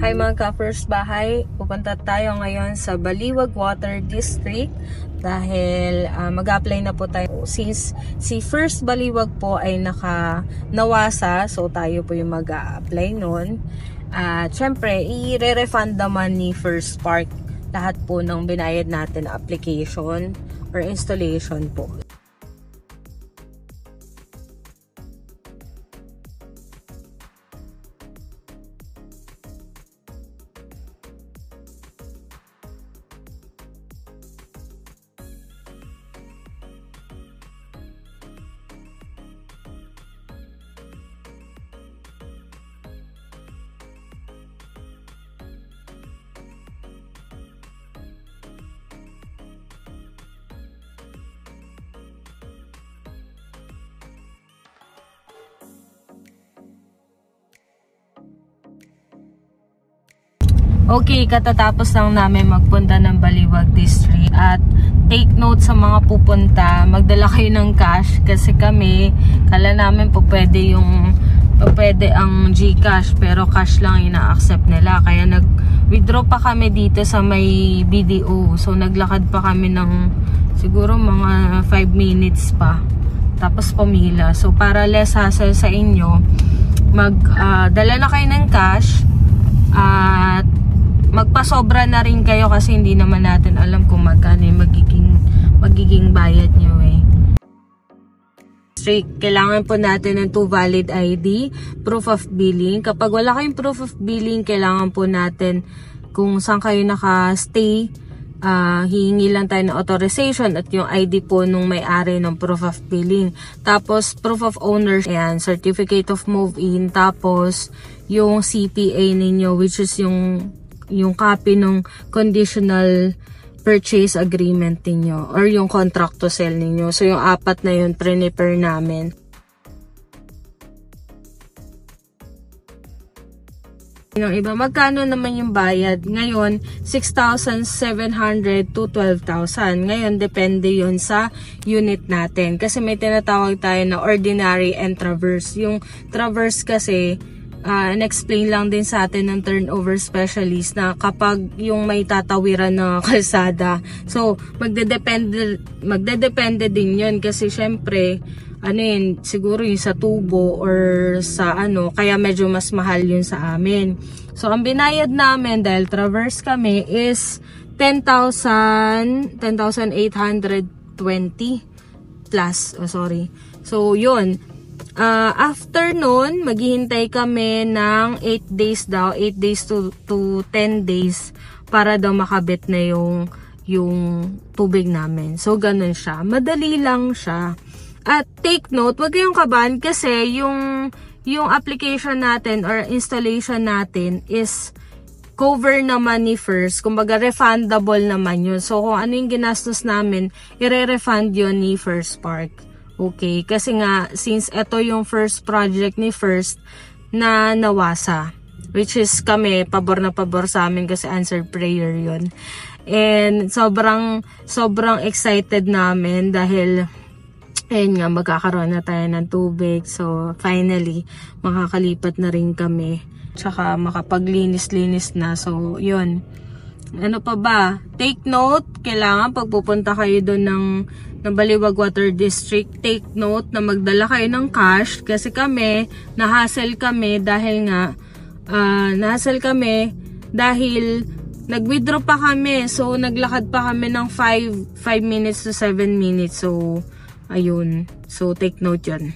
Hi mga ka-First Bahay, pupunta tayo ngayon sa Baliwag Water District dahil mag-apply na po tayo since si First Baliwag po ay nawasa, so tayo po yung mag-apply nun. At syempre, i-refund naman ni First Spark lahat po ng binayad natin na application or installation po. Okay, katatapos lang namin magpunta ng Baliwag District at take note sa mga pupunta, magdala kayo ng cash kasi kami, kala namin po pwede ang GCash pero cash lang ina-accept nila, kaya nag-withdraw pa kami dito sa may BDO, so naglakad pa kami ng siguro mga 5 minutes pa tapos pumila. So para less hassle sa inyo, dala na kayo ng cash at magpasobra na rin kayo kasi hindi naman natin alam kung magkano yung magiging bayad nyo Kailangan po natin ng 2 valid ID, proof of billing. Kapag wala kayong proof of billing, kailangan po natin kung saan kayo naka-stay, hihingi lang tayo ng authorization at yung ID po nung may-ari ng proof of billing. Tapos proof of ownership, ayan, certificate of move-in, tapos yung CPA ninyo, which is yung copy ng conditional purchase agreement ninyo or yung contract to sell ninyo. So yung 4 na yun prepare namin. Yung iba, magkano naman yung bayad? Ngayon, 6,700 to 12,000. Ngayon, depende yun sa unit natin. Kasi may tinatawag tayo na ordinary and traverse. Yung traverse kasi, in-explain lang din sa atin ng turnover specialist na kapag yung may tatawiran na kalsada, so magdedepende din yun kasi syempre siguro yung sa tubo or sa kaya medyo mas mahal yun sa amin. So ang binayad namin dahil traverse kami is 10,820 plus, so yun. After nun, maghihintay kami ng 8 days daw, 8 days to 10 days para daw makabit na yung tubig namin. So, ganun siya. Madali lang siya. At take note, wag kayong kabahan kasi yung application natin or installation natin is cover naman ni First. Kumbaga, refundable naman yun. So, kung ano yung ginastos namin, i-refund yun ni First Spark. Okay, kasi nga, since ito yung first project ni First na nawasa, which is kami, pabor na pabor sa amin kasi answered prayer yun. And sobrang excited namin dahil, ayun nga, magkakaroon na tayo ng tubig. So, finally, makakalipat na rin kami. Tsaka makapaglinis-linis na. So, yun. Ano pa ba? Take note, kailangan pagpupunta kayo doon ng Baliwag Water District, take note na magdala kayo ng cash kasi kami, nahassle kami dahil nag-withdraw pa kami. So, naglakad pa kami ng 5 minutes to 7 minutes. So, ayun. So, take note yun.